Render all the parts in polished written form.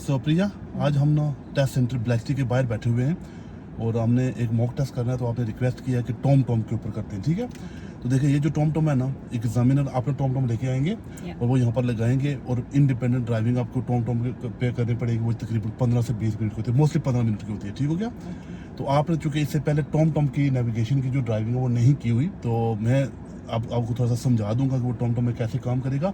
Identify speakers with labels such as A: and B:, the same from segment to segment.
A: सो प्रिया, आज हम ना टेस्ट सेंटर ब्लैक के बाहर बैठे हुए हैं और हमने एक मॉक टेस्ट करना है, तो आपने रिक्वेस्ट किया है कि टॉम टॉम के ऊपर करते हैं, ठीक है। तो देखिए, ये जो टॉम टॉम है ना, एग्जामिनर आपने टॉम टॉम लेके आएंगे और वो यहाँ पर लगाएंगे और इंडिपेंडेंट ड्राइविंग आपको टॉम टॉम पे करनी पड़ेगी। वो तकरीबन 15 से 20 मिनट की होती है, मोस्टली 15 मिनट की होती है, ठीक हो गया। तो आपने चूँकि इससे पहले टॉम टॉम की नेविगेशन की जो ड्राइविंग है वो नहीं की हुई, तो मैं आपको थोड़ा सा समझा दूंगा कि वो टॉम टॉम में कैसे काम करेगा।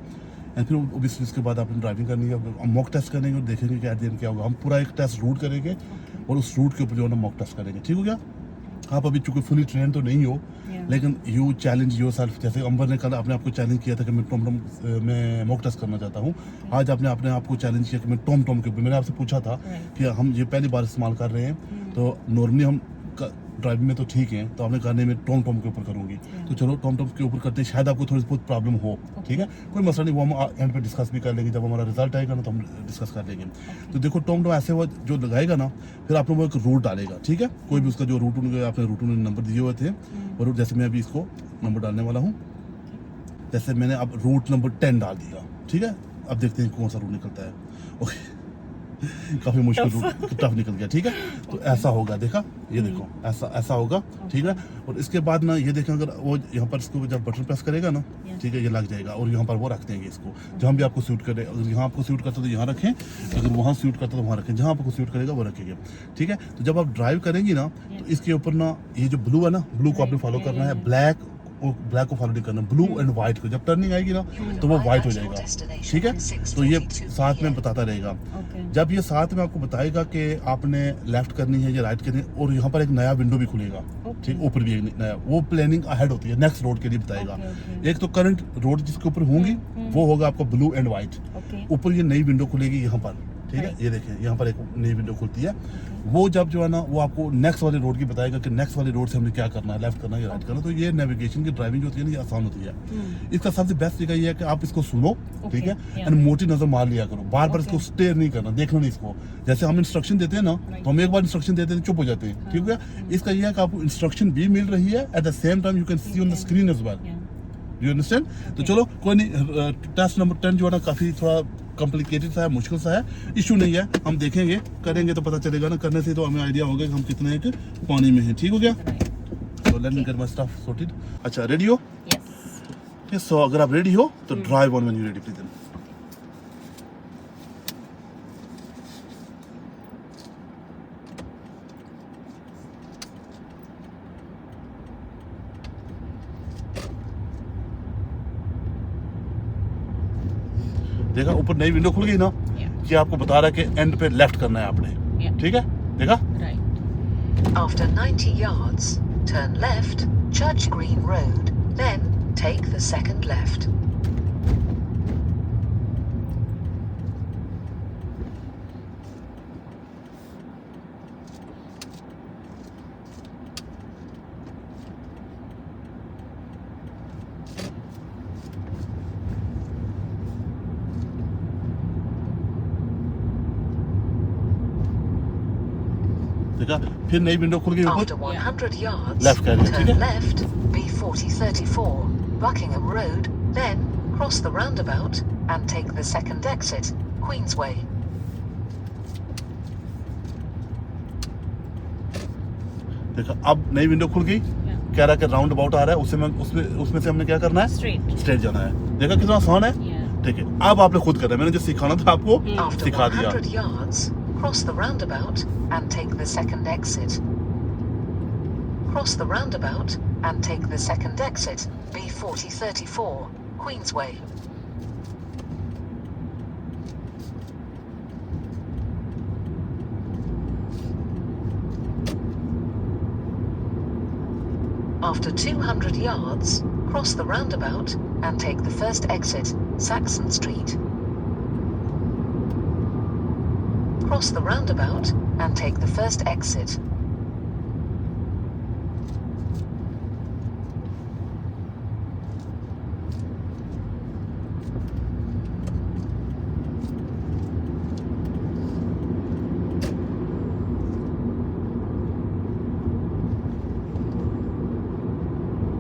A: एंड फिर ओबियसली उसके बाद आपने ड्राइविंग करनी है, हम मॉक टेस्ट करेंगे और देखेंगे कि एट द एंड क्या होगा। हम पूरा एक टेस्ट रूट करेंगे और उस रूट के ऊपर जो है ना मॉक टेस्ट करेंगे, ठीक हो गया। आप अभी चूंकि फुली ट्रेन तो नहीं हो, लेकिन यू चैलेंज योर सेल्फ। जैसे अंबर ने कल अपने आपको चैलेंज किया था कि मैं टॉम टॉम में मॉक टेस्ट करना चाहता हूँ, आज आपने अपने आप को चैलेंज किया कि मैं टॉम टॉम के ऊपर। मैंने आपसे पूछा था कि हम ये पहली बार इस्तेमाल कर रहे हैं, तो नॉर्मली हम ड्राइविंग में तो ठीक है, तो आपने करने में टॉम टॉम के ऊपर करूँगी। तो चलो टॉम टॉम के ऊपर करते हैं, शायद आपको थोड़ी बहुत प्रॉब्लम हो, ठीक है, कोई मसला नहीं। वो हम एंड पे डिस्कस भी कर लेंगे, जब हमारा रिजल्ट आएगा ना तो हम डिस्कस कर लेंगे। तो देखो, टॉम टॉम ऐसे वो जो लगाएगा ना, फिर आपने वो एक रूट डालेगा, ठीक है। कोई भी उसका जो रूट आपने रूट नंबर दिए हुए थे, और जैसे मैं अभी इसको नंबर डालने वाला हूँ, जैसे मैंने अब रूट नंबर 10 डाल दिया, ठीक है। अब देखते हैं कौन सा रूट निकलता है। ओके, काफी मुश्किल रूट, टफ निकल गया, ठीक है। तो ऐसा होगा, देखा, ये देखो, ऐसा होगा, ठीक है। और इसके बाद ना ये देखें, अगर वो यहाँ पर इसको जब बटन प्रेस करेगा ना, ठीक है, ये लग जाएगा और यहाँ पर वो रख देंगे इसको, जहाँ भी आपको सूट करे। अगर यहाँ आपको सूट करता तो यहाँ रखें, अगर वहाँ सूट करता तो वहाँ रखें, जहाँ आपको सूट करेगा वो रखेंगे, ठीक है। तो जब आप ड्राइव करेंगे ना, तो इसके ऊपर ना ये जो ब्लू है ना, ब्लू को आपने फॉलो करना है, ब्लैक को फॉलो नहीं करना, ब्लू एंड व्हाइट को। जब टर्निंग आएगी ना तो वो व्हाइट हो जाएगा, ठीक है। तो ये साथ में बताता रहेगा। जब ये साथ में आपको बताएगा कि आपने लेफ्ट करनी है या राइट करनी है, और यहाँ पर एक नया विंडो भी खुलेगा, ठीक, ऊपर भी एक नया, वो प्लानिंग अहेड होती है, नेक्स्ट रोड के लिए बताएगा। एक तो करंट रोड जिसके ऊपर होंगी वो होगा आपका ब्लू एंड व्हाइट, ऊपर ये नई विंडो खुलेगी यहाँ पर, ठीक है। ये देखें, यहाँ पर एक नई विंडो खुलती है, वो जब जो है ना वो आपको नेक्स्ट वाले रोड की बताएगा कि नेक्स्ट वाले रोड से हमने क्या करना है, लेफ्ट करना है या राइट करना। तो ये नेविगेशन की ड्राइविंग जो होती है ना, ये आसान होती है। इसका सबसे बेस्ट तरीका ये है कि आप इसको सुनो, ठीक है, एंड मोटी नजर मार लिया करो, बार बार इसको स्टेयर नहीं करना, देखना नहीं इसको। जैसे हम इंस्ट्रक्शन देते हैं ना, तो हम एक बार इंस्ट्रक्शन देते हैं चुप हो जाते हैं, ठीक है। इसका ये है कि आपको इंस्ट्रक्शन भी मिल रही है, at the same time you can see on the screen as well, you understand. तो चलो कोई नहीं, टेस्ट नंबर 10 जो है ना काफी थोड़ा कॉम्प्लिकेटेड सा है, मुश्किल सा है, इशू नहीं है, हम देखेंगे, करेंगे तो पता चलेगा ना, करने से तो हमें आइडिया होगा कि हम कितने एक पानी में हैं, ठीक हो गया। तो let me gate my stuff sorted. अच्छा, रेडी हो? यस। सो अगर आप रेडी हो तो drive on when you ready please. देखा, ऊपर नई विंडो खुल गई ना, कि आपको बता रहा है कि एंड पे लेफ्ट करना है आपने, ठीक है, देखा।
B: After 90 yards, turn left, Church Green Road, then take the second left.
A: देखा, फिर नई विंडो खुल गई
B: After
A: ऊपर,
B: 100 yards,
A: लेफ्ट कर रहे हैं, ठीक
B: turn
A: है।
B: left, B4034, Buckingham Road, then cross the roundabout and take the second exit, Queensway.
A: देखा, अब नई विंडो खुल गई, कह रहा है कि राउंड अबाउट आ रहा है, उसमें से हमने क्या करना है, स्ट्रेट जाना है। देखा कितना आसान है, ठीक है। अब आपने खुद करना है, मैंने जो सिखाना था आपको सिखा दिया।
B: 100 yards, cross the roundabout and take the second exit. Cross the roundabout and take the second exit, B4034, Queensway. After 200 yards, cross the roundabout and take the first exit, Saxon Street. Cross the roundabout and take the first exit.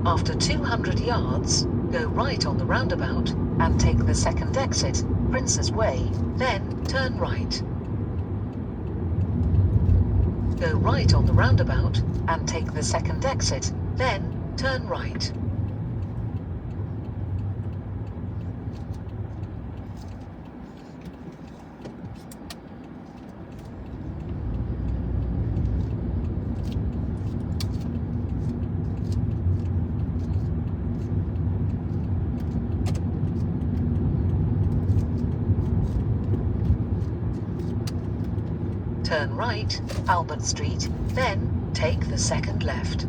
B: After 200 yards, go right on the roundabout and take the second exit, Prince's Way, then turn right. Go right on the roundabout and take the second exit, then turn right. Turn right, Albert Street, then take the second left.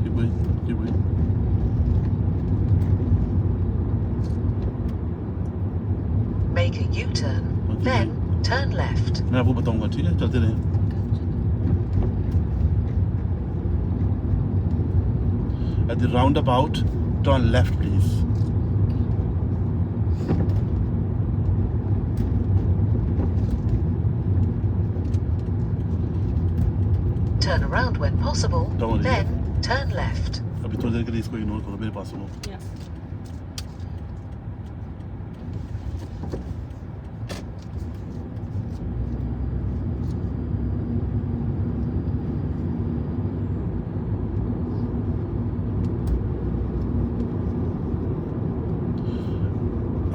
A: Keep going.
B: Make a U-turn, then turn left.
A: मैं आपको बताऊंगा, ठीक है, चलते रहें. At the roundabout, turn left, please.
B: Turn around when possible,
A: Don't worry.
B: then turn left.
A: अभी थोड़ी देर के लिए इसको इग्नोर करो, मेरे पास सुनो.
C: Yeah.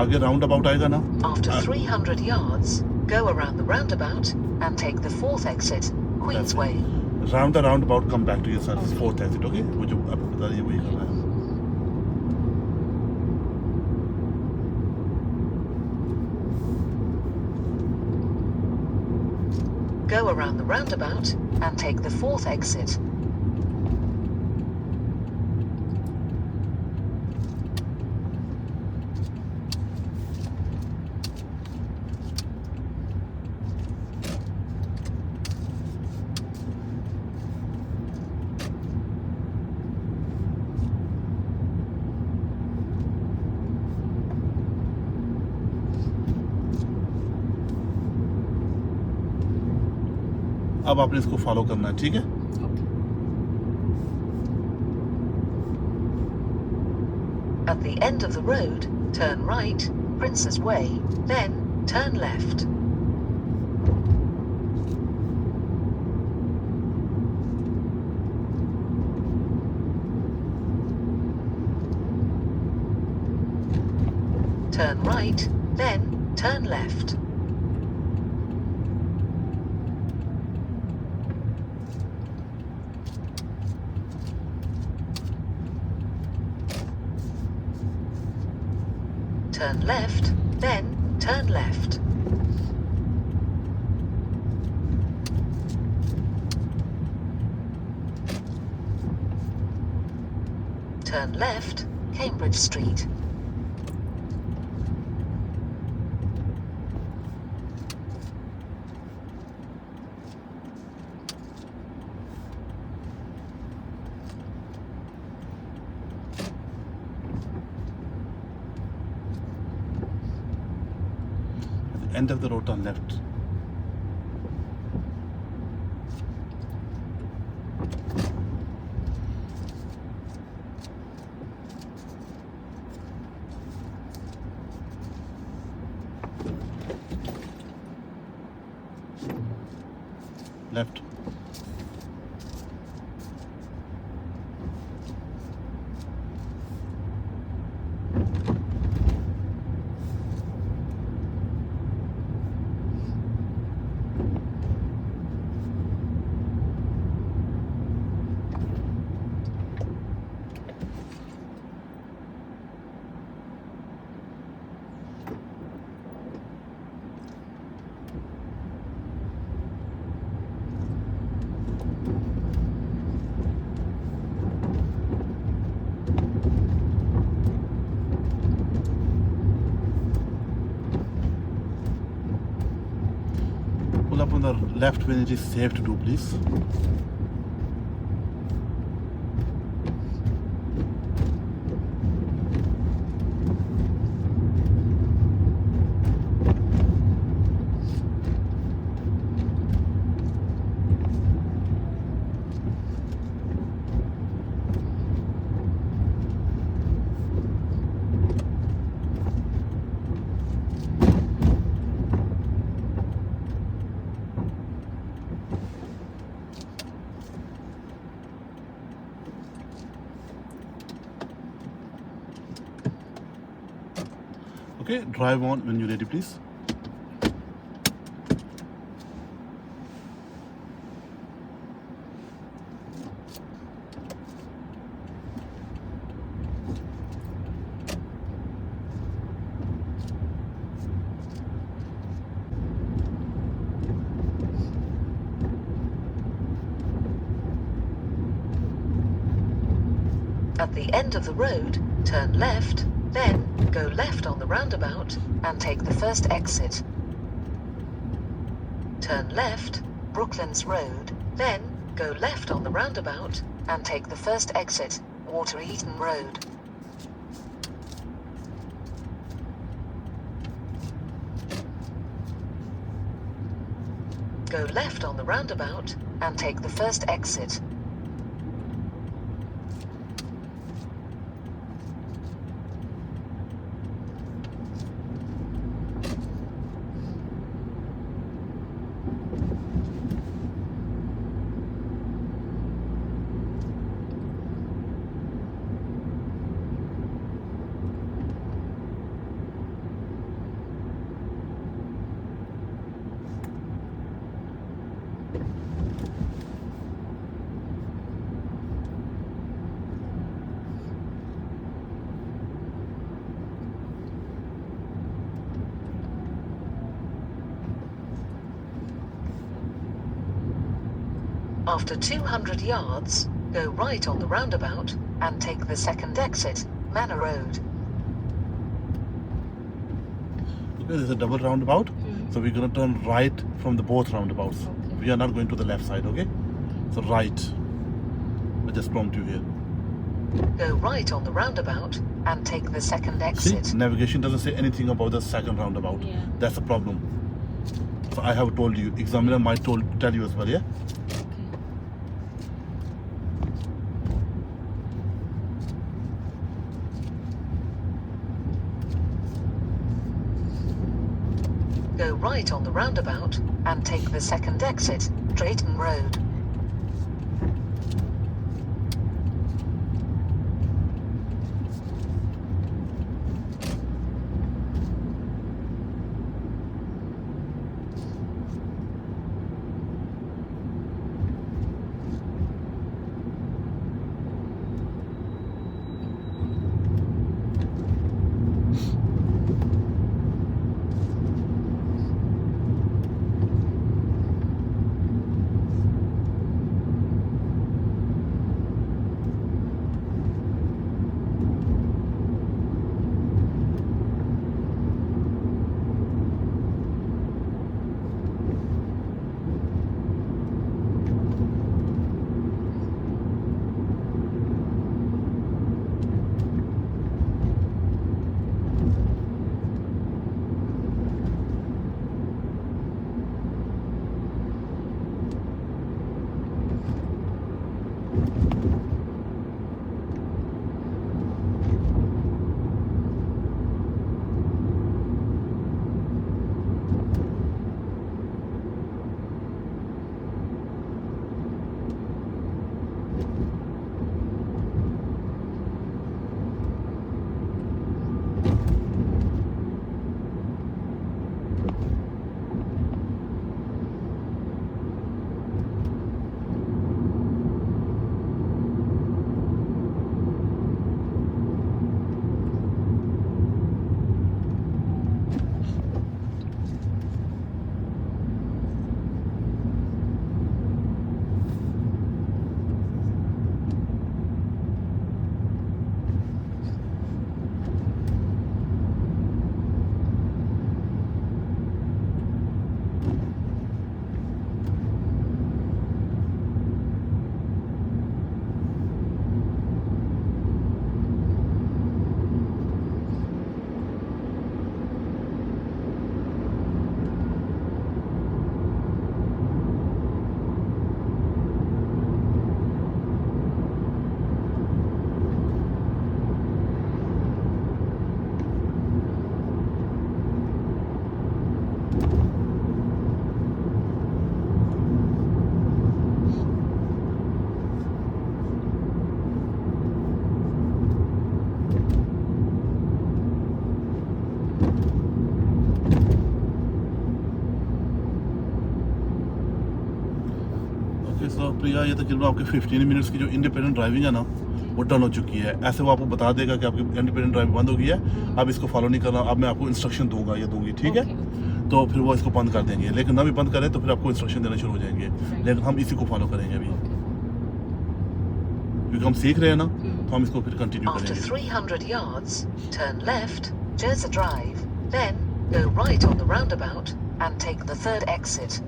A: आगे राउंड अबाउट आएगा ना.
B: After 300 yards, go around the roundabout and take the fourth exit, Queensway.
A: Round the roundabout come back to your sir fourth exit. Okay, वो जो आपको बता रही है वही करना है.
B: Go around the roundabout and take the fourth exit.
A: अब आपने इसको फॉलो करना है, ठीक है.
B: At the end of the road, turn right, Prince's Way, then turn left. Turn right, then turn left. Turn left, then turn left. Turn left, Cambridge Street.
A: End of the road, turn left. Left. Pull up on the left when it is safe to do, please. Okay, drive on when you're ready, please.
B: At the end of the road, turn left, then go left on the roundabout and take the first exit. Turn left, Brooklands Road, then go left on the roundabout and take the first exit, Water Eaton Road. Go left on the roundabout and take the first exit. After 200 yards, go right on the roundabout and take the second exit, Manor Road.
A: Okay, there's a double roundabout, so we're gonna turn right from the both roundabouts.
C: Okay.
A: We are not going to the left side, okay? So right. I just prompt you here.
B: Go right on the roundabout and take the second
A: See,
B: exit.
A: navigation doesn't say anything about the second roundabout.
C: Yeah.
A: That's the problem. So I have told you. Examiner might tell you as well, yeah?
C: Okay.
B: Go right on the roundabout and take the second exit, Drayton Road.
A: Okay so Priya, ये तकरीबन आपके 15 minutes की जो independent driving है ना वो done हो चुकी है। ऐसे वो आपको बता देगा कि आपकी इंडिपेंडेंट ड्राइविंग बंद हो गई है, अब इसको फॉलो नहीं करना, अब मैं आपको इंस्ट्रक्शन दूंगा या दूंगी, ठीक है। तो फिर वो इसको बंद कर देंगे, लेकिन ना भी बंद करें तो फिर आपको इंस्ट्रक्शन देना शुरू हो जाएंगे, लेकिन हम इसी को फॉलो करेंगे अभी, क्योंकि हम सीख रहे हैं ना, तो हम इसको फिर कंटिन्यू
B: After
A: करेंगे।
B: 300 yards, turn left, Jerza Drive, then go right on the roundabout and take the third exit.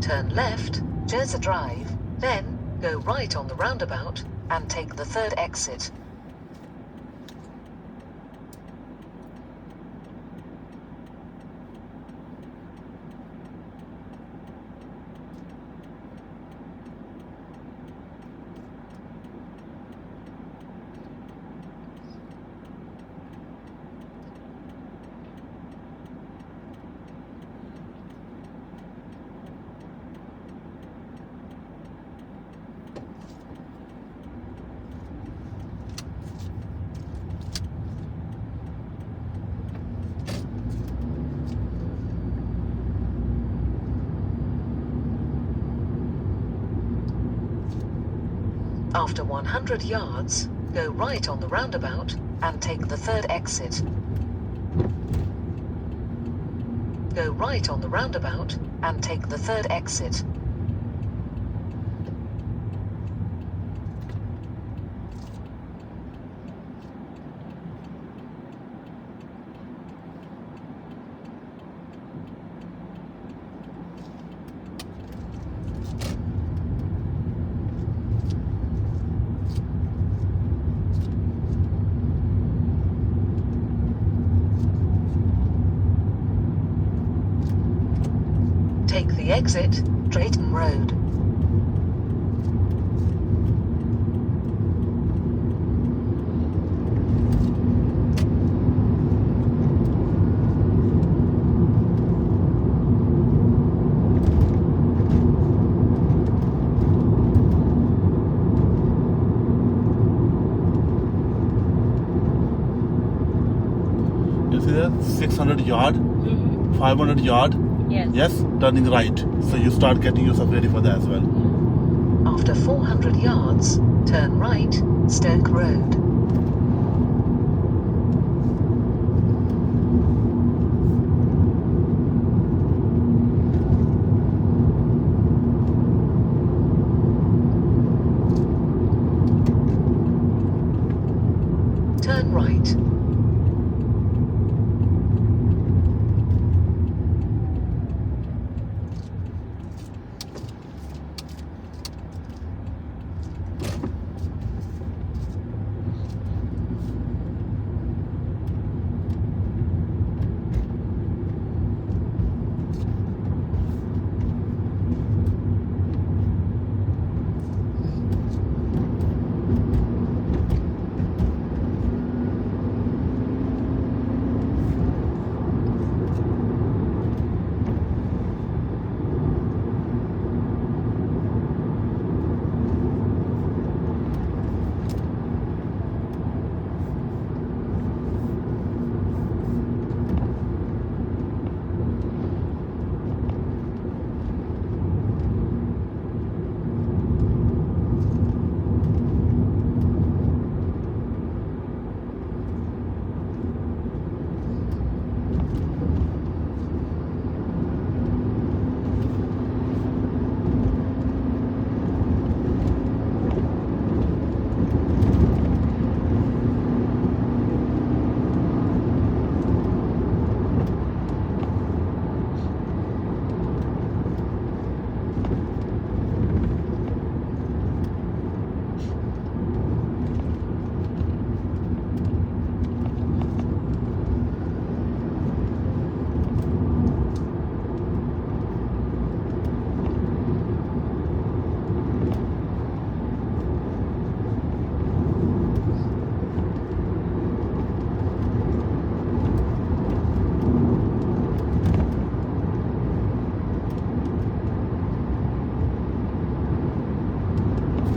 B: Turn left, Jerza Drive, then go right on the roundabout and take the third exit. After 100 yards, go right on the roundabout and take the third exit. Go right on the roundabout and take the third exit. Take the exit, Drayton Road.
A: You see that 600 yard, 500 yard.
C: Yes.
A: Yes, turning right. So you start getting yourself ready for that as well.
B: After 400 yards, turn right, Stoke Road. Turn right.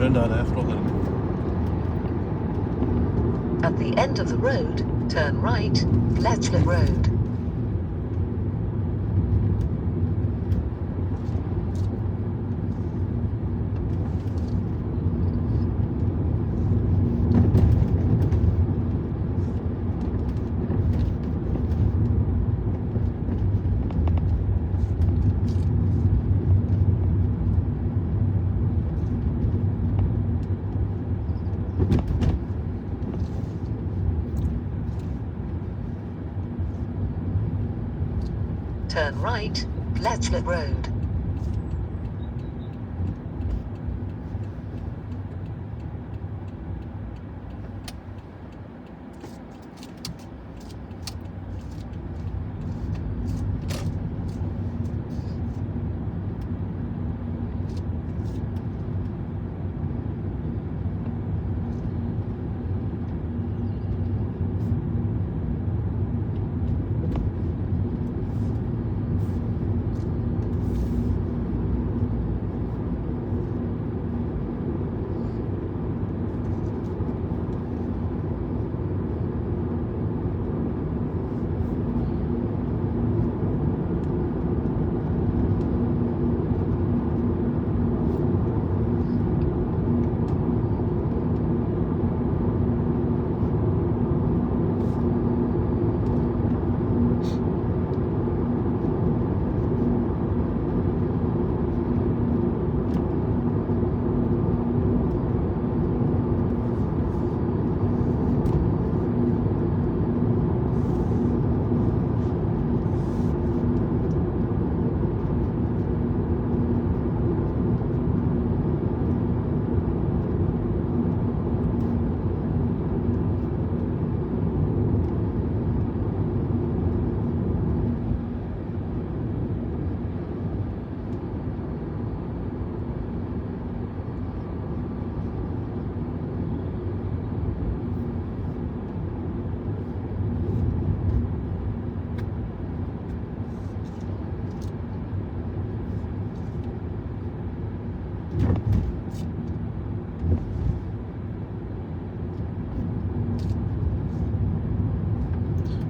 A: Friend आ रहा है flow करने।
B: At the end of the road, turn right, Bletchley Road. Turn right, Bletchley Road.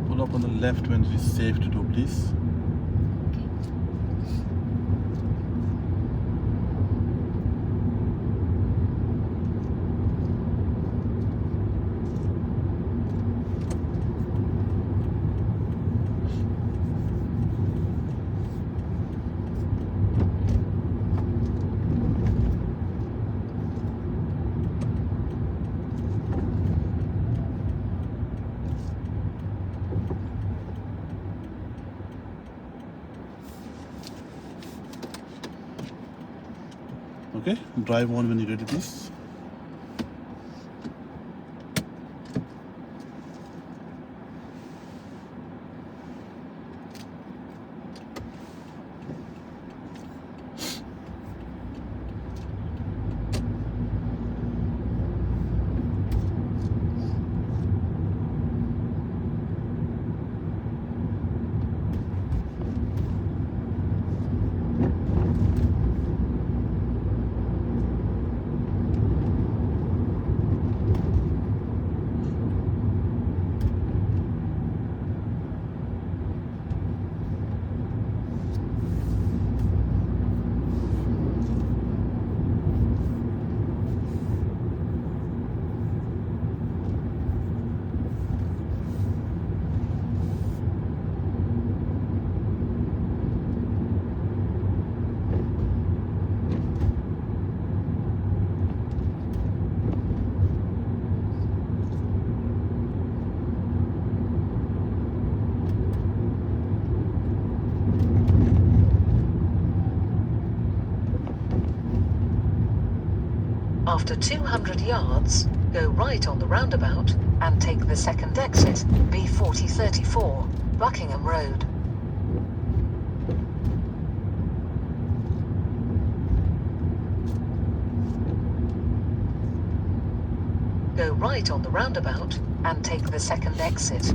A: Pull up on the left when it is safe to do, please. Okay, drive on when you're ready, please.
B: After 200 yards, go right on the roundabout and take the second exit, B4034, Buckingham Road. Go right on the roundabout and take the second exit.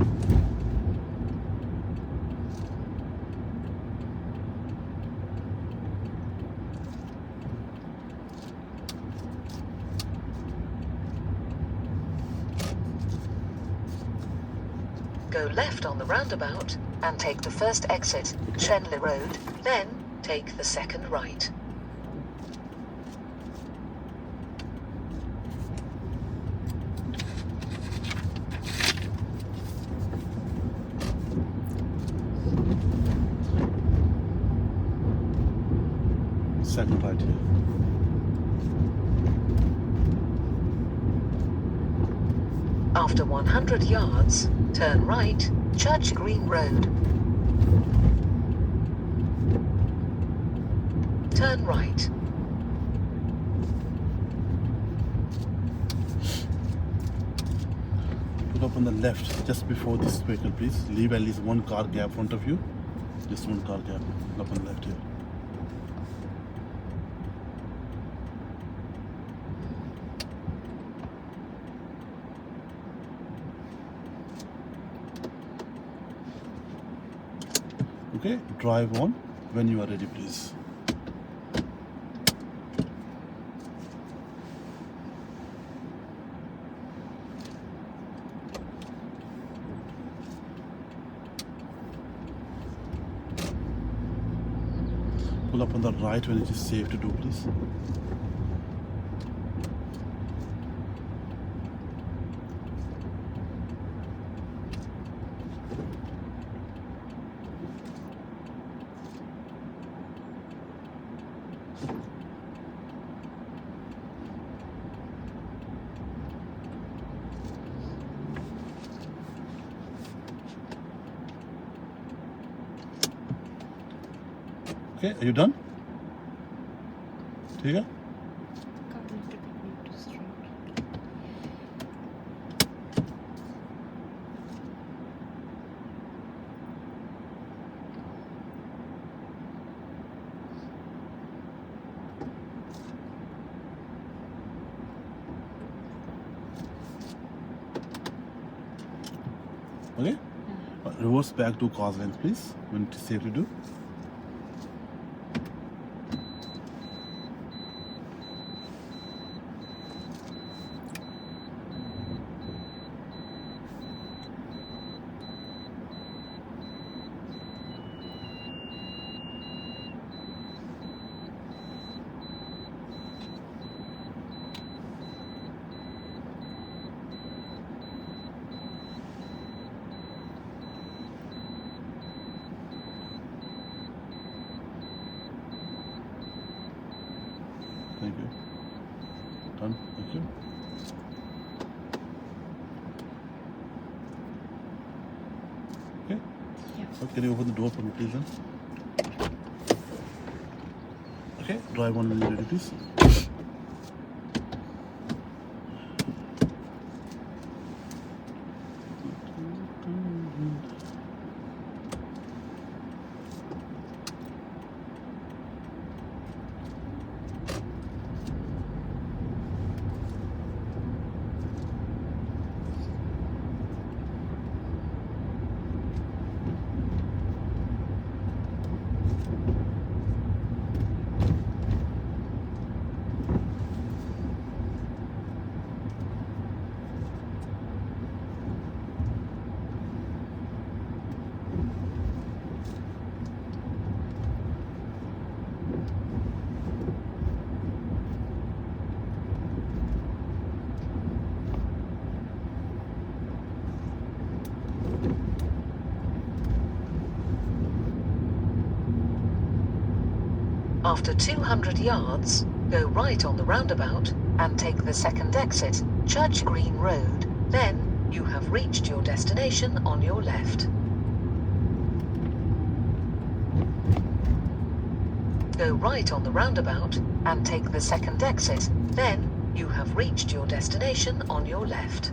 B: Go left on the roundabout and take the first exit, Shenley Road, then take the second right.
A: Second right here.
B: After 100 yards, turn right, Church Green Road. Turn right.
A: Put up on the left, just before this vehicle, please. Leave at least one car gap in front of you. Just one car gap. Up on the left here. Okay, drive on when you are ready, please. Pull up on the right when it is safe to do, please. Okay, are you done? ठीक है? Okay? Reverse back to car's length, please, when it is safe to do. Thank you. Done. Thank you. Okay.
C: Yeah.
A: So can you open the door for me, please? Then? Okay. Drive on when you're ready, please.
B: After 200 yards, go right on the roundabout and take the second exit, Church Green Road. Then you have reached your destination on your left. Go right on the roundabout and take the second exit. Then you have reached your destination on your left.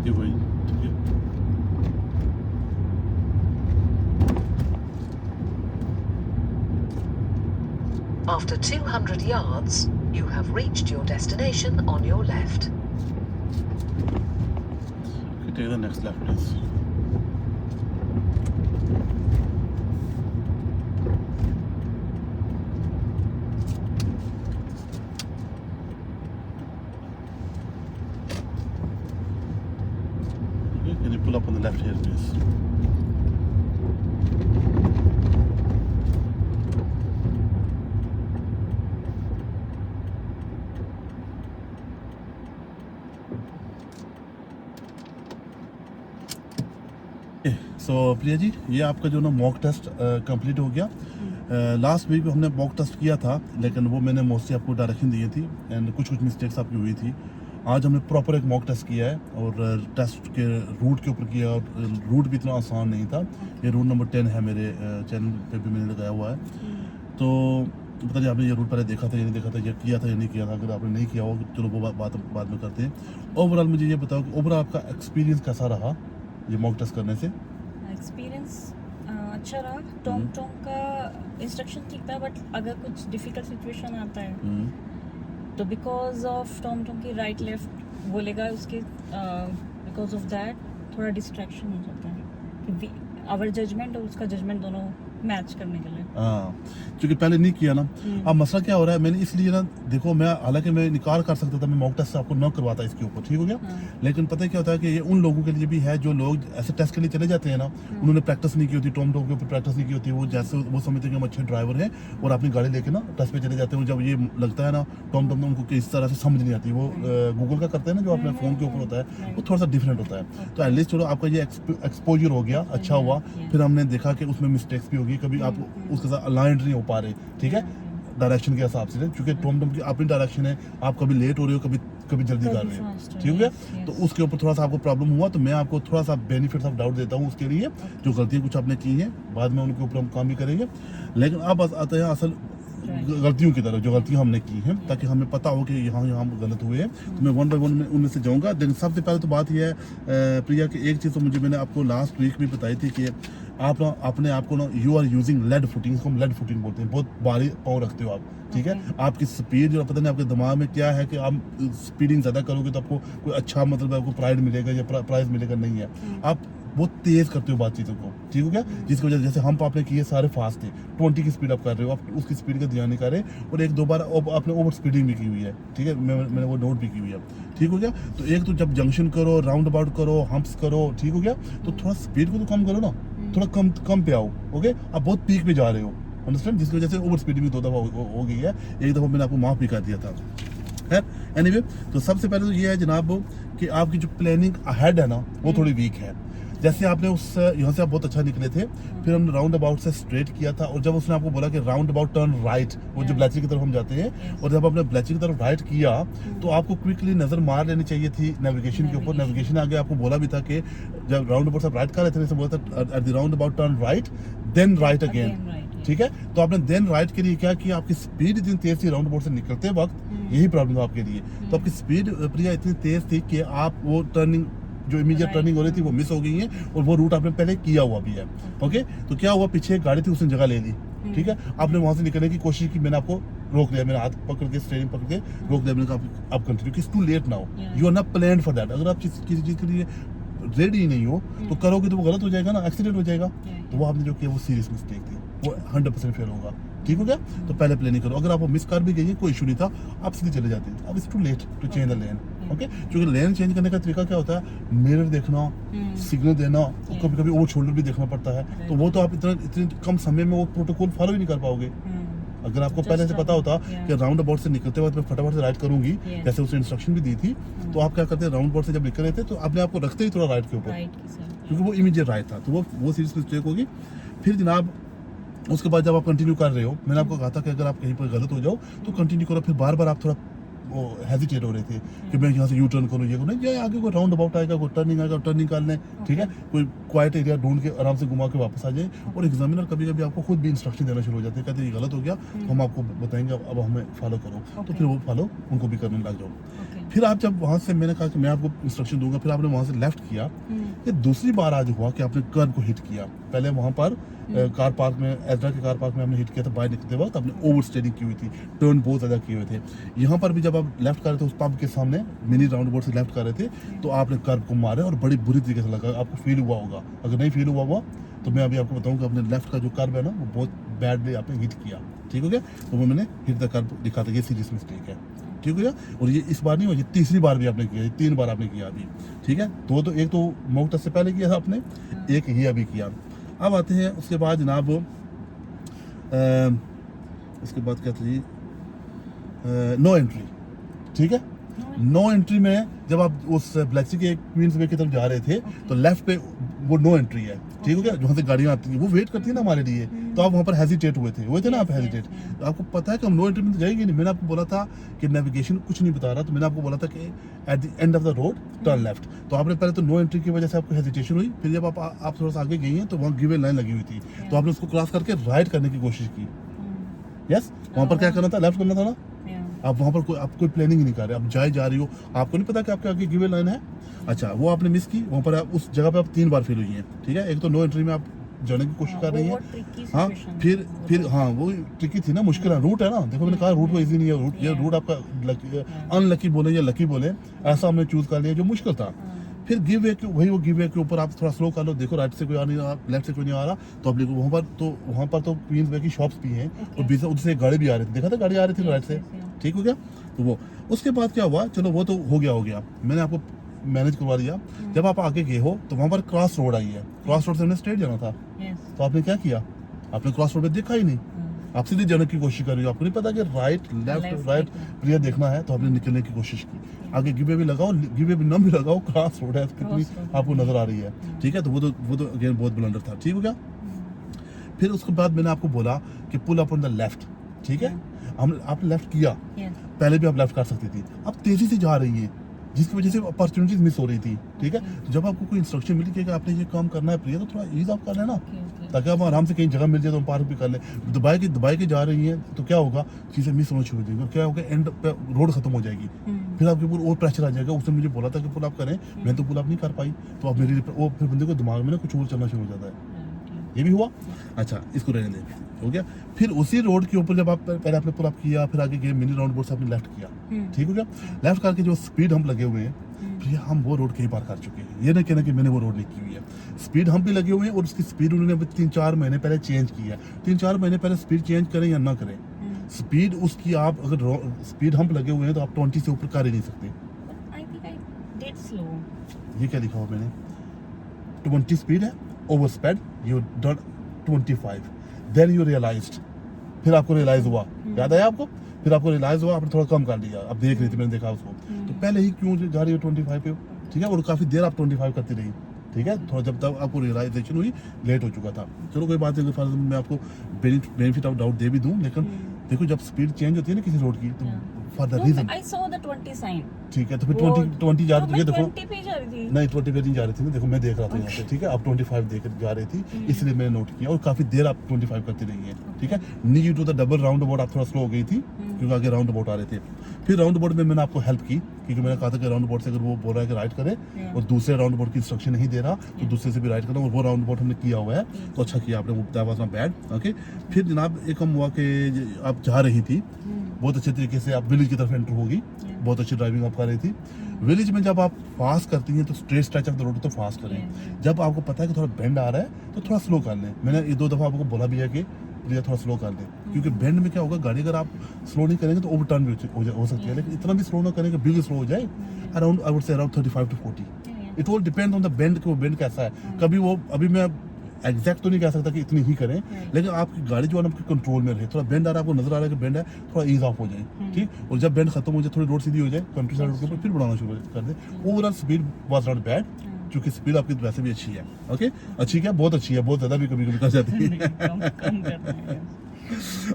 A: You're going. Thank you.
B: After 200 yards, you have reached your destination on your left.
A: Take the next left, please. Okay, can you pull up on the left here, please? सो प्रिया जी, ये आपका जो ना mock test complete हो गया। Last week हमने mock test किया था, लेकिन वो मैंने मोस्टली आपको डायरेक्शन दी थी एंड कुछ मिस्टेक्स आपकी हुई थी। आज हमने प्रॉपर एक मॉक टेस्ट किया है और टेस्ट के रूट के ऊपर किया, और रूट भी इतना आसान नहीं था। ये रूट नंबर 10 है, मेरे चैनल पे भी मैंने लगाया हुआ है। तो पता नहीं आपने ये रूट पहले देखा था या नहीं देखा था, ये किया था या नहीं किया था। अगर आपने नहीं किया हो, चलो वो बात बाद में करते हैं। ओवरऑल मुझे ये बताओ कि ओवरऑल आपका एक्सपीरियंस कैसा रहा ये मॉक टेस्ट करने से?
C: एक्सपीरियंस अच्छा रहा। टॉम का इंस्ट्रक्शन ठीक था, बट अगर कुछ डिफिकल्ट सिचुएशन आता है तो बिकॉज ऑफ टॉम की राइट लेफ्ट बोलेगा, उसके बिकॉज ऑफ दैट थोड़ा डिस्ट्रैक्शन हो जाता है। आवर जजमेंट और उसका जजमेंट दोनों मैच करने के लिए।
A: हाँ, क्योंकि पहले नहीं किया ना। अब मसला क्या हो रहा है, मैंने इसलिए ना, देखो मैं हालांकि मैं निकाल कर सकता था, मैं मॉक टेस्ट आपको न करवाता इसके ऊपर, ठीक हो गया। लेकिन पता है क्या होता है कि ये उन लोगों के लिए भी है जो लोग ऐसे टेस्ट के लिए चले जाते हैं ना, उन्होंने प्रैक्टिस नहीं की होती, टॉम के ऊपर प्रैक्टिस नहीं की होती। वो जैसे वो समझते हैं कि हम अच्छे ड्राइवर हैं और अपनी गाड़ी लेके ना टेस्ट पे चले जाते हैं। जब ये लगता है ना टॉम में उनको किस तरह से समझ नहीं आती। वो गूगल का करते हैं ना, जो अपने फ़ोन के ऊपर होता है, वो थोड़ा सा डिफरेंट होता है। तो एटलीस्ट चलो आपका ये एक्सपोजर हो गया, अच्छा हुआ। फिर हमने देखा कि उसमें मिस्टेक्स भी होगी, कभी आप उसके साथ अलाइंड नहीं हो पा रहे, ठीक है, डायरेक्शन के हिसाब से, क्योंकि टॉम की अपनी डायरेक्शन है। आप कभी लेट हो रहे हो, कभी जल्दी कर रहे हो, ठीक है। तो उसके ऊपर थोड़ा सा आपको प्रॉब्लम हुआ, तो मैं आपको थोड़ा सा बेनिफिट्स ऑफ डाउट देता हूँ उसके लिए। जो गलतियाँ कुछ आपने की हैं, बाद में उनके ऊपर हम काम भी करेंगे। लेकिन अब आते हैं असल गलतियों की तरफ, जो गलतियां हमने की हैं, ताकि हमें पता हो कि यहाँ हम गलत हुए हैं। तो मैं वन बाय वन उनमें से जाऊँगा। लेकिन सबसे पहले तो बात यह है प्रिया कि एक चीज़ तो मैंने आपको लास्ट वीक भी बताई थी कि आप ना अपने आप को ना, you are using lead footing, इसको हम लेड फुटिंग बोलते हैं। बहुत भारी पाँव रखते हो आप, ठीक है। आपकी स्पीड जो पता नहीं आपके दिमाग में क्या है कि आप स्पीडिंग ज़्यादा करोगे तो आपको कोई अच्छा मतलब आपको प्राइड मिलेगा या प्राइज मिलेगा, नहीं है। आप बहुत तेज करते हो बातचीतों को, ठीक हो गया। जिसकी वजह से जैसे हम आपने किए सारे फास्ट थे, 20 की स्पीड आप कर रहे हो, आप उसकी स्पीड का ध्यान नहीं कर रहे। और एक दो बार आपने ओवर स्पीडिंग भी की हुई है, ठीक है, मैंने वो नोट भी की हुई है, ठीक हो गया। तो एक तो जब जंक्शन करो, राउंड अबाउट करो, हम्प्स करो, ठीक हो गया, तो थोड़ा स्पीड को तो कम करो ना, थोड़ा कम पे आओ, ओके। आप बहुत पीक पे जा रहे हो, अंडरस्टैंड, जिसकी वजह से ओवर स्पीडिंग भी 2 दफ़ा हो गई है। एक दफ़ा मैंने आपको माफ भी कर दिया था, है। एनीवे, तो सबसे पहले तो ये है जनाब कि आपकी जो प्लानिंग अहेड है ना, वो थोड़ी वीक है। जैसे आपने यहाँ से आप बहुत अच्छा निकले थे, फिर हमने राउंड अबाउट से स्ट्रेट किया था, और जब उसने आपको बोला कि राउंड अबाउट टर्न राइट, वो जो ब्लैचरी की तरफ हम जाते हैं, और जब आपने ब्लैचरी की तरफ राइट किया तो आपको क्विकली नजर मार लेनी चाहिए थी नेविगेशन के ऊपर। नेविगेशन आगे आपको बोला भी था कि जब राउंड अबाउट से आप राइट कर रहे थे, बोला था at the roundabout turn right then right again, ठीक है। तो आपने देन राइट के लिए क्या किया, आपकी स्पीड इतनी तेज थी राउंड अबाउट से निकलते वक्त, यही प्रॉब्लम था आपके लिए। तो आपकी स्पीड प्रिया इतनी तेज थी कि आप वो टर्निंग जो इमीडिएट टर्निंग हो रही थी वो मिस हो गई है, और वो रूट आपने पहले किया हुआ भी है, ओके। तो क्या हुआ, पीछे एक गाड़ी थी, उसने जगह ले ली, ठीक है। आपने वहां से निकलने की कोशिश की, मैंने आपको रोक लिया, मेरा हाथ पकड़ के स्टीयरिंग पकड़ के रोक लिया, मैंने कहा आप continue, it's too late now, you are not planned for that. अगर आप किसी चीज के लिए रेडी ही नहीं हो तो करोगे तो वो गलत हो जाएगा ना, एक्सीडेंट हो जाएगा। तो वो आपने जो किया वो सीरियस मिस्टेक थी, वो 100% फेल होगा, ठीक हो गया। तो पहले प्लानिंग करो। अगर आप मिस कर भी गई, कोई इशू नहीं था, आप सीधे चले जाते। अब it's too late to change the lane, okay. क्योंकि लेन चेंज करने का तरीका क्या होता है, मिरर देखना, सिग्नल देना, कभी कभी ओवर शोल्डर भी देखना पड़ता है। तो वो तो आप इतने कम समय में वो प्रोटोकॉल फॉलो ही नहीं कर पाओगे। अगर आपको पहले से पता होता कि राउंड अबाउट से निकलते वक्त मैं फटाफट से राइट करूंगी, जैसे उसने इंस्ट्रक्शन भी दी थी, तो आप क्या करते हैं, राउंड अबाउट से जब निकल रहे थे तो अपने आप को रखते ही थोड़ा राइट के ऊपर, क्योंकि वो इमीडिएट राइट था। तो वो सीरियस मिस्टेक होगी। फिर जनाब उसके बाद जब आप कंटिन्यू कर रहे हो, मैंने आपको कहा था कि अगर आप कहीं पर गलत हो जाओ तो कंटिन्यू करो। फिर बार बार आप थोड़ा वो हेजिटेट हो रहे थे कि मैं यहाँ से यू टर्न करूँ, ये करूँ, या आगे कोई राउंड अबाउट आएगा, कोई टर्निंग आएगा, टर्निंग कर लें, ठीक है। कोई क्वाइट एरिया ढूंढ के आराम से घुमा के वापस आ जाए। और एग्जामिनर कभी कभी आपको खुद भी इंस्ट्रक्शन देना शुरू हो जाते हैं, कहते हैं ये गलत हो गया, हम आपको बताएंगे, अब हमें फॉलो करो। तो फिर वो फॉलो उनको भी करने लग जाओ। फिर आप जब वहाँ से मैंने कहा कि मैं आपको इंस्ट्रक्शन दूंगा, फिर आपने वहाँ से लेफ्ट किया। ये दूसरी बार आज हुआ कि आपने कर्व को हिट किया। पहले वहाँ पर कार पार्क में, एजरा के कार पार्क में हमने हिट किया था, बाहर निकलते वक्त आपने ओवर स्टेयरिंग की हुई थी, टर्न बहुत ज़्यादा किए हुए थे। यहाँ पर भी जब आप लेफ्ट कर रहे थे उस पब के सामने मिनी राउंड बोर्ड से लेफ्ट कर रहे थे, तो आपने कर्व को मारे और बड़ी बुरी तरीके से लगा। आपको फील हुआ होगा, अगर नहीं फील हुआ तो मैं अभी आपको बताऊंगा, अपने लेफ्ट का जो कर्व है ना वो बहुत बैडली आपने हिट किया। ठीक हो गया, तो वो मैंने हिट द कर्व दिखा था, ये सीरियस मिस्टेक है। ठीक हो गया, और ये इस बार नहीं हुआ, ये तीसरी बार भी आपने किया, ये 3 बार आपने किया अभी। ठीक है, तो एक तो मॉक टेस्ट से पहले किया था आपने, एक ये अभी किया। अब आते हैं उसके बाद जनाब, उसके बाद क्या था जी, नो एंट्री। ठीक है, नो एंट्री में जब आप उस ब्लैक्सी के क्वींस वे की तरफ जा रहे थे तो लेफ्ट पे वो नो एंट्री है। ठीक हो गया, जहाँ से गाड़ियाँ आती हैं वो वेट करती है ना हमारे लिए, तो आप वहाँ पर हेजिटेट हुए थे ना आप हेजिटेट। तो आपको पता है कि हम नो एंट्री में तो जाएंगे नहीं। मैंने आपको बोला था कि नेविगेशन कुछ नहीं बता रहा, तो मैंने आपको बोला था कि eight the end of the road turn left. तो आपने पहले तो नो एंट्री की वजह से आपको हेजिटेशन हुई, फिर जब आप थोड़ा सा आगे गई हैं तो वहाँ गिव वे लाइन लगी हुई थी, तो आपने उसको क्रॉस करके राइट करने की कोशिश की। यस, वहाँ पर क्या करना था, लेफ्ट करना था ना। आप वहाँ पर आप कोई प्लानिंग ही नहीं कर रहे, आप जा रही हो, आपको नहीं पता कि आपके आगे गिवे लाइन है। अच्छा, वो आपने मिस की, वहाँ पर उस जगह पे आप 3 बार फेल हुई हैं। ठीक है, एक तो नो एंट्री में आप जाने की कोशिश कर रही हैं, हाँ, फिर हाँ वो ट्रिकी थी ना, मुश्किल है, रूट है ना। देखो मैंने कहा रूट वो इजी नहीं है, रूट ये रूट आपका अनलकी बोले या लकी बोले, ऐसा हमने चूज कर लिया जो मुश्किल था। फिर गिव वे के ऊपर आप थोड़ा स्लो कर लो, देखो राइट से कोई आ नहीं रहा, लेफ्ट से कोई नहीं आ रहा, तो आप देखो वहाँ पर तो क्वींस वे की शॉप्स भी हैं, और बीच उधर से गाड़ी भी आ रही थी, देखा था गाड़ी आ रही थी राइट से। ठीक हो गया, तो वो उसके बाद क्या हुआ, चलो वो तो हो गया, मैंने आपको मैनेज करवा दिया। जब आप आगे गए हो तो वहाँ पर क्रॉस रोड आई है, क्रॉस रोड से हमने स्ट्रेट जाना था, तो आपने क्या किया, आपने क्रॉस रोड में देखा ही नहीं, आप सीधे जाने की कोशिश कर रही हो, आपको नहीं पता कि राइट प्रिया देखना है, तो आपने निकलने की कोशिश की। आगे गिवे भी लगाओ, गिवे भी न भी लगाओ, क्रॉस रोड है कितनी आपको नजर आ रही है। ठीक है, तो वो तो अगेन बहुत ब्लंडर था। ठीक हो गया, फिर उसके बाद मैंने आपको बोला कि pull up on the left. ठीक है, आपने लेफ्ट किया, पहले भी आप लेफ्ट कर सकती थी, आप तेजी से जा रही हैं, जिसकी वजह से अपॉर्चुनिटीज मिस हो रही थी। ठीक है, तो जब आपको कोई इंस्ट्रक्शन मिली कि आपने ये काम करना है प्रिया, तो थोड़ा ईज आप कर लेना, ताकि आप आराम से कहीं जगह मिल जाए तो हम पार्क भी कर लें। दुबई के जा रही हैं तो क्या होगा, चीज़ें मिस होना शुरू हो जाएगी, क्या होगा, एंड पे रोड खत्म हो जाएगी, फिर आपके ऊपर और प्रेशर आ जाएगा। उसने मुझे बोला था कि पुल अप करें, मैं तो पुल अप नहीं कर पाई, तो अब मेरी वो फिर बंदे को दिमाग में ना कुछ और चलना शुरू हो जाता है। ये भी हुआ। अच्छा, इसको रहने दें, हो गया। फिर उसी रोड के ऊपर जब आप पहले आपने पुल अप किया, फिर आगे गए मिनी राउंड बोर्ड से आपने लेफ्ट किया। ठीक हो गया, लेफ्ट करके जो स्पीड हम लगे हुए हैं, फिर हम वो रोड कई बार कर चुके हैं, ये नहीं कहना कि मैंने वो रोड नहीं की हुई है। स्पीड हम भी लगे हुए हैं, और उसकी स्पीड उन्होंने 3-4 महीने पहले चेंज की है। 3-4 महीने पहले स्पीड चेंज करें या ना करें, स्पीड उसकी आप अगर स्पीड हम लगे हुए हैं तो आप 20 से ऊपर कर ही नहीं सकते। ये क्या लिखा हुआ मैंने, 20 स्पीड है, over speed you done 25, then you realised, फिर आपको रियलाइज हुआ, याद आया आपको, फिर आपको रियलाइज हुआ, आपने थोड़ा कम कर दिया, अब देख रही थी, मैंने देखा उसको, तो पहले ही क्यों जा रही हो 25 पे। ठीक है, और काफी देर आप 25 करती रही। ठीक है, थोड़ा जब तक आपको रियलाइजेशन हुई, लेट हो चुका था। चलो कोई बात नहीं, मैं आपको बेनिफिट ऑफ डाउट दे भी दूं, लेकिन देखो जब स्पीड चेंज होती है ना किसी रोड की, तो for the reason
C: I saw the 20 sign.
A: ठीक है, तो फिर 20 जा रही थी, देखो
C: 20 पे जा रही थी,
A: नहीं 20 पे नहीं जा रही थी ना, देखो मैं देख रहा था यहाँ से। ठीक है, आप 25 देख जा रही थी, इसलिए मैंने नोट किया, और काफी देर आप 25 करती रही है। ठीक है, need to the double roundabout आप थोड़ा स्लो हो गई थी, क्योंकि आगे राउंड अबाउट आ रहे थे। फिर राउंड अबाउट में मैंने आपको हेल्प की, क्योंकि मैंने कहा था कि राउंड अबाउट से अगर वो बोल रहा है कि राइट करे, और दूसरे राउंड अबाउट की इंस्ट्रक्शन नहीं दे रहा, तो दूसरे से भी राइट करना, और वो राउंड अबाउट हमने किया हुआ है, तो अच्छा किया आपने, that was not bad. Okay, फिर जनाब एक हम हुआ कि आप जा रही थी, बहुत अच्छे तरीके से आप विलेज की तरफ एंटर होगी, बहुत अच्छी ड्राइविंग आप कर रही थी। विलेज में जब आप फास्ट करती हैं तो straight stretch of the road तो फास्ट करें, जब आपको पता है कि थोड़ा बेंड आ रहा है तो थोड़ा स्लो कर लें। मैंने ये 2 दफ़ा आपको बोला भी है कि ये थोड़ा स्लो कर लें, क्योंकि बेंड में क्या होगा, गाड़ी अगर आप स्लो नहीं करेंगे तो ओवर टर्न भी हो सकती है, लेकिन इतना भी स्लो ना करेंगे बिल्कुल स्लो हो जाए, around I would say around 35 to 40। It all depend on the bend कि वो बेंड कैसा है। कभी वो, अभी मैं एग्जैक्ट तो नहीं कह सकता कि इतनी ही करें, लेकिन आपकी गाड़ी जो है आपके कंट्रोल में रहे। थोड़ा बेंड आ रहा है, आपको नजर आ रहा है कि बेंड है, थोड़ा ईज ऑफ हो जाए। ठीक, और जब बेंड खत्म हो जाए, थोड़ी रोड सीधी हो जाए, कंट्री साइड के ऊपर फिर बढ़ाना शुरू कर दे। Overall speed was not bad, क्योंकि स्पीड आपकी वैसे भी अच्छी है। ओके, अच्छी क्या, बहुत अच्छी है, बहुत ज्यादा भी कभी कभी कर जाती है।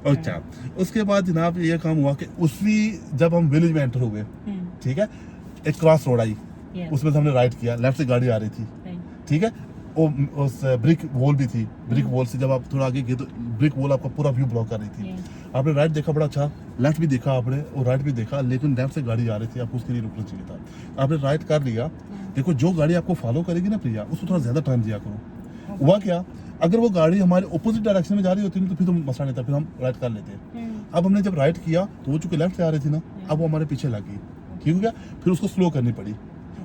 A: अच्छा, उसके बाद जनाब ये काम हुआ कि उसी जब हम विलेज में एंटर हो गए, ठीक है, एक क्रॉस रोड आई, उसमें से हमने राइट किया, लेफ्ट से गाड़ी आ रही थी। ठीक है, उस ब्रिक वॉल भी थी, ब्रिक वॉल से जब आप थोड़ा आगे गए तो ब्रिक वॉल आपका पूरा व्यू ब्लॉक कर रही थी। आपने राइट देखा बड़ा अच्छा, लेफ्ट भी देखा आपने और राइट भी देखा, लेकिन लेफ्ट से गाड़ी आ रही थी, आपको उसके लिए रुकना चाहिए था। आपने राइट कर लिया। देखो जो गाड़ी आपको फॉलो करेगी ना प्रिया, उसको थोड़ा ज़्यादा टाइम दिया करो। हुआ क्या, अगर वो गाड़ी हमारे ऑपोजिट डायरेक्शन में जा रही होती है तो फिर तो मसला नहीं था, फिर हम राइट कर लेते। अब हमने जब राइट किया तो वो चूंकि लेफ्ट से आ रही थी ना, अब वो हमारे पीछे लग गई, ठीक हो गया। फिर उसको स्लो करनी पड़ी।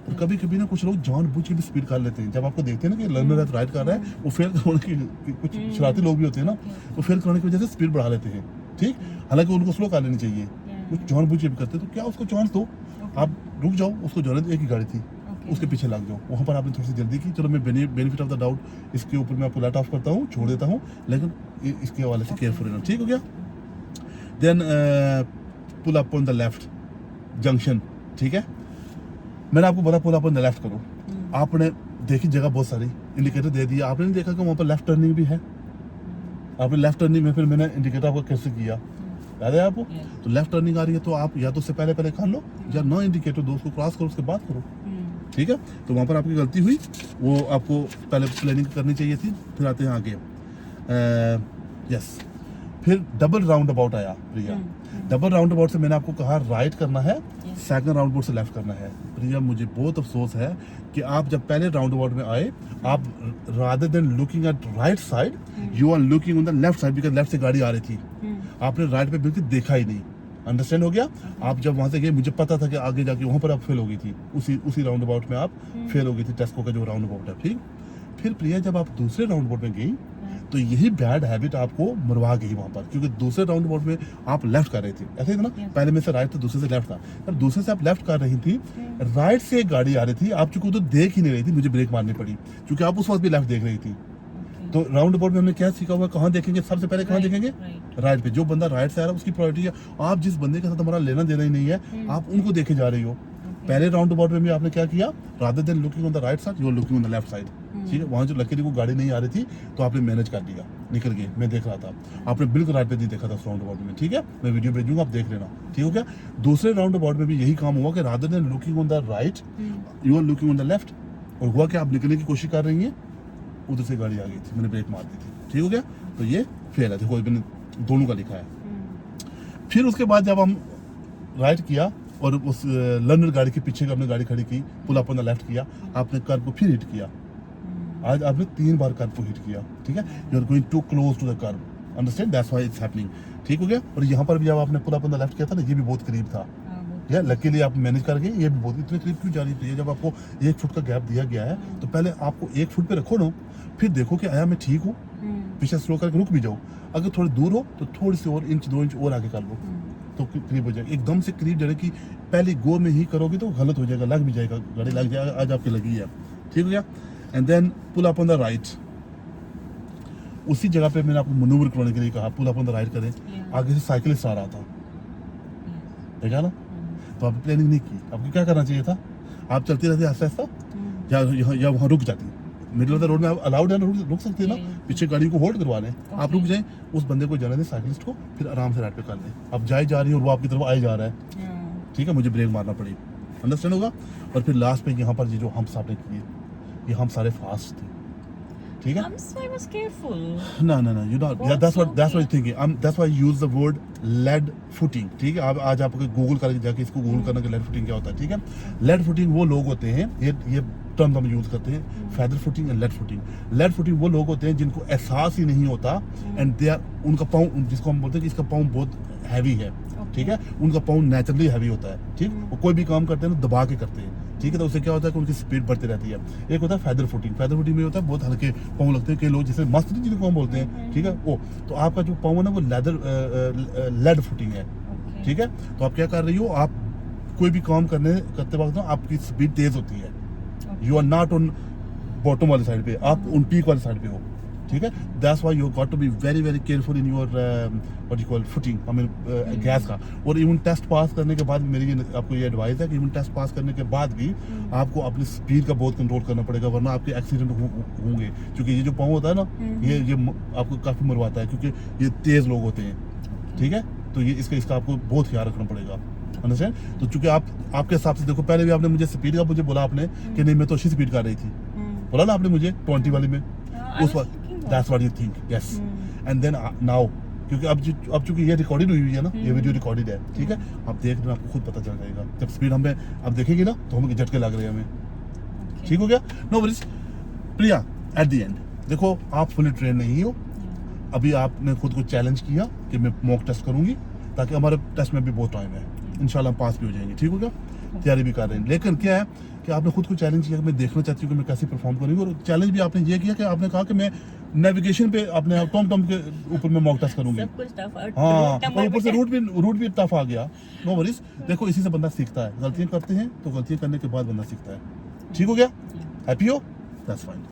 A: और कभी कभी ना कुछ लोग जानबूझ के भी स्पीड कर लेते हैं। जब आपको देखते हैं ना कि लर्नर राइट कर रहा है, वो फेल करने की कुछ शरारती लोग भी होते हैं ना, वो फेल करने की वजह से स्पीड बढ़ा लेते हैं, ठीक। हालांकि उनको स्लो कर लेनी चाहिए, कुछ जानबूझ के भी करते हैं। तो क्या उसको चांस दो, आप रुक जाओ, उसको जाने दो, एक ही गाड़ी थी, उसके पीछे लग जाओ। वहाँ पर आपने थोड़ी सी जल्दी की, चलो मैं बेनिफिट ऑफ द डाउट इसके ऊपर मैं आपको लेट ऑफ करता हूँ, छोड़ देता हूँ, लेकिन इसके हवाले से केयरफुल रहना, ठीक हो गया। Then pull up on the left junction, ठीक है। मैंने आपको बोला pull up on the left करो, आपने देखी जगह बहुत सारी इंडिकेटर दे दिया, आपने नहीं देखा कि वहाँ पर लेफ्ट टर्निंग भी है। आपने लेफ्ट टर्निंग में फिर मैंने इंडिकेटर आपको कैसे किया, याद है आपको? तो लेफ्ट टर्निंग आ रही है तो आप या तो उससे पहले कर लो, या नो इंडिकेटर दो, उसको क्रॉस करो, उसके बाद करो, ठीक है। तो वहाँ पर आपकी गलती हुई, वो आपको पहले प्लानिंग करनी चाहिए थी। फिर आते हैं आगे, यस, फिर डबल राउंड अबाउट आया प्रिया। डबल राउंड अबाउट से मैंने आपको कहा राइट करना है, सेकंड राउंड अबाउट से लेफ्ट करना है। प्रिया मुझे बहुत अफसोस है कि आप जब पहले राउंड अबाउट में आए, आप rather than looking at right side, you are looking on the left side, because left से गाड़ी आ रही थी। आपने राइट पे बिल्कुल देखा ही नहीं। अंडरस्टैंड हो गया? आप जब वहां से गए, मुझे पता था कि आगे जाके वहां पर आप फेल हो गई थी, उसी राउंड अबाउट में आप फेल हो गई थी, टेस्को का जो राउंड अबाउट है, ठीक। फिर प्रिया जब आप दूसरे राउंड अबाउट में गई तो यही बैड हैबिट आपको मरवा गई वहां पर, क्योंकि दूसरे राउंड अबाउट में आप लेफ्ट कर रही थी, ऐसे ही था ना, पहले में से राइट था, दूसरे से लेफ्ट था। जब दूसरे से आप लेफ्ट कर रही थी, राइट से एक गाड़ी आ रही थी, आप चूंकि तो देख ही नहीं रही थी, मुझे ब्रेक मारनी पड़ी, क्योंकि आप उस वक्त भी लेफ्ट देख रही थी। तो राउंड अबाउट में हमने क्या सीखा हुआ, कहाँ देखेंगे सबसे पहले, कहाँ देखेंगे? राइट पे। जो बंदा राइट से आ रहा है उसकी प्रायोरिटी है। आप जिस बंदे के साथ हमारा लेना देना ही नहीं है, आप उनको देखे जा रही हो। पहले राउंड अबाउट में भी आपने क्या किया, rather than looking on the right side, you are looking on the left side, ठीक है। वहां जो लकीली को गाड़ी नहीं आ रही थी तो आपने मैनेज कर लिया, निकल गए, मैं देख रहा था, आपने बिल्कुल राइट पे नहीं देखा था उस राउंड अबाउट में, ठीक है। मैं वीडियो भेजूंगा, आप देख लेना, ठीक हो गया। दूसरे राउंड अबाउट में भी यही काम हुआ कि rather than looking on the right, you are looking on the left, और हुआ कि आप निकलने की कोशिश कर रही हैं, उधर से गाड़ी आ गई थी, मैंने ब्रेक मार दी थी, ठीक हो गया। तो ये फेल है, देखो मैंने दोनों का लिखा है। फिर उसके बाद जब हम राइट किया और उस लर्नर गाड़ी के पीछे अपने गाड़ी खड़ी की, pull up on the left किया, आपने कर्व को फिर हिट किया। आज आपने 3 बार कर्व को हिट किया, ठीक है। You are going to close to the curve, understand, that's why it's happening, ठीक हो गया। और यहाँ पर भी जब आपने pull up on the left किया था ना, ये भी बहुत करीब था, या लकीली आप मैनेज कर गए। ये भी बहुत इतने करीब क्यों जा रही थी? जब आपको 1 फुट का गैप दिया गया है तो पहले आपको 1 फुट पे रखो ना, फिर देखो कि आया मैं ठीक हूँ, पीछे स्लो करके रुक भी जाओ। अगर थोड़ी दूर हो तो थोड़ी सी और इंच 2 इंच और आगे कर लो, तो करीब हो जाएगा। एकदम से करीब जाने की पहले गो में ही करोगे तो गलत हो जाएगा, लग भी जाएगा, गाड़ी लग जाएगा। आज आपकी लगी है, ठीक हो गया। And then pull up on the right, उसी जगह पे मैंने आपको मनूवर करने के लिए कहा, pull up on the right करें। आगे से साइकिलिस्ट आ रहा था, देखा ना, तो आपने प्लानिंग नहीं की। आपको क्या करना चाहिए था, आप चलती रहती आस्ते आस्ता, या वहाँ रुक जाती। मिडिल ऑफ द रोड में आप अलाउड है ना, रुक सकते हैं ना, पीछे गाड़ी को होल्ड करवा लें, आप रुक जाएं, उस बंदे को जाने दें, साइकिलिस्ट को, फिर आराम से राइट पे कर लें। आप जाए जा रही है और वो आपकी तरफ आए जा रहा है, ठीक है, मुझे ब्रेक मारना पड़ी, अंडरस्टैंड होगा। और फिर लास्ट पे यहाँ पर ये जो हम आपने किए, ये हम सारे फास्ट थे, ठीक है।
C: I was careful.
A: No, you don't. Yeah, that's what you're thinking. That's why I use the word lead footing. ठीक है, आप आज आपको गूगल करके जाके इसको गूगल करना कि lead footing क्या होता है, ठीक है। lead footing वो लोग होते हैं, ये टर्म हम यूज करते हैं, feather footing and lead footing. lead footing वो लोग होते हैं जिनको एहसास ही नहीं होता, एंड दे आर, उनका पाँव, जिसको हम बोलते हैं कि इसका पाँव बहुत हैवी है, ठीक है, उनका पाँव नेचुरली हैवी होता है, ठीक। वो कोई भी काम करते हैं ना दबा के करते हैं, ठीक है। तो उससे क्या होता है कि उनकी स्पीड बढ़ती रहती है। एक होता है फेदर फुटिंग, फेदर फुटिंग में होता है बहुत हल्के पाँव लगते हैं, कई लोग जैसे मस्त जिनको हम बोलते हैं, ठीक है। वो तो आपका जो पाँव है ना, वो लेड फुटिंग है, ठीक है। तो आप क्या कर रही हो, आप कोई भी काम करते वक्त ना आपकी स्पीड तेज होती है, you are not on bottom वाली साइड पे, आप उन पीक वाली साइड पे हो, ठीक है। That's why you got to be very very careful in your what you call footing, I mean gas का। और इवन टेस्ट पास करने के बाद मेरी आपको ये एडवाइस है कि इवन टेस्ट पास करने के बाद भी आपको अपनी स्पीड का बहुत कंट्रोल करना पड़ेगा, वरना आपके एक्सीडेंट होंगे। क्योंकि ये जो पाँव होता है ना, ये आपको काफ़ी मरवाता है, क्योंकि ये तेज़ लोग होते हैं, ठीक है। तो ये इसका आपको बहुत ख्याल रखना पड़ेगा, अंडरस्टैंड। तो चूंकि आपके हिसाब से देखो, पहले भी आपने मुझे स्पीड का बोला आपने कि नहीं मैं तो 80 स्पीड कर रही थी, बोला ना आपने मुझे 20 वाली में, उस वक्त that's what you think, yes. And then now क्योंकि अब चूंकि ये रिकॉर्डेड हुई है ना, ये वीडियो रिकॉर्डेड है, ठीक है, आप देख लेना, आपको खुद पता चल जाएगा। जब स्पीड हमें अब देखेगी ना तो हमें झटके लग रहे हैं हमें, ठीक हो गया। No worries Priya, at the end देखो आप फुली ट्रेन नहीं हो, अभी आपने खुद को चैलेंज किया कि मैं मॉक टेस्ट करूंगी, ताकि हमारे टेस्ट में भी बहुत टाइम है, इंशाल्लाह हम पास भी हो जाएंगे, ठीक हो गया। तैयारी भी कर रहे हैं, लेकिन क्या है कि आपने खुद को चैलेंज किया कि मैं देखना चाहती हूँ कि मैं कैसे परफॉर्म करूंगी, और चैलेंज भी आपने ये किया कि आपने कहा कि मैं नेविगेशन पे अपने टॉम के ऊपर मैं मॉक टेस्ट करूंगी।
C: सब कुछ टफ है।
A: हाँ, और ऊपर से रूट भी टफ आ गया। नो वरीज, देखो इसी से बंदा सीखता है, गलतियां करते हैं तो गलतियां करने के बाद बंदा सीखता है, ठीक हो गया। हैप्पी हो, दैट्स फाइन।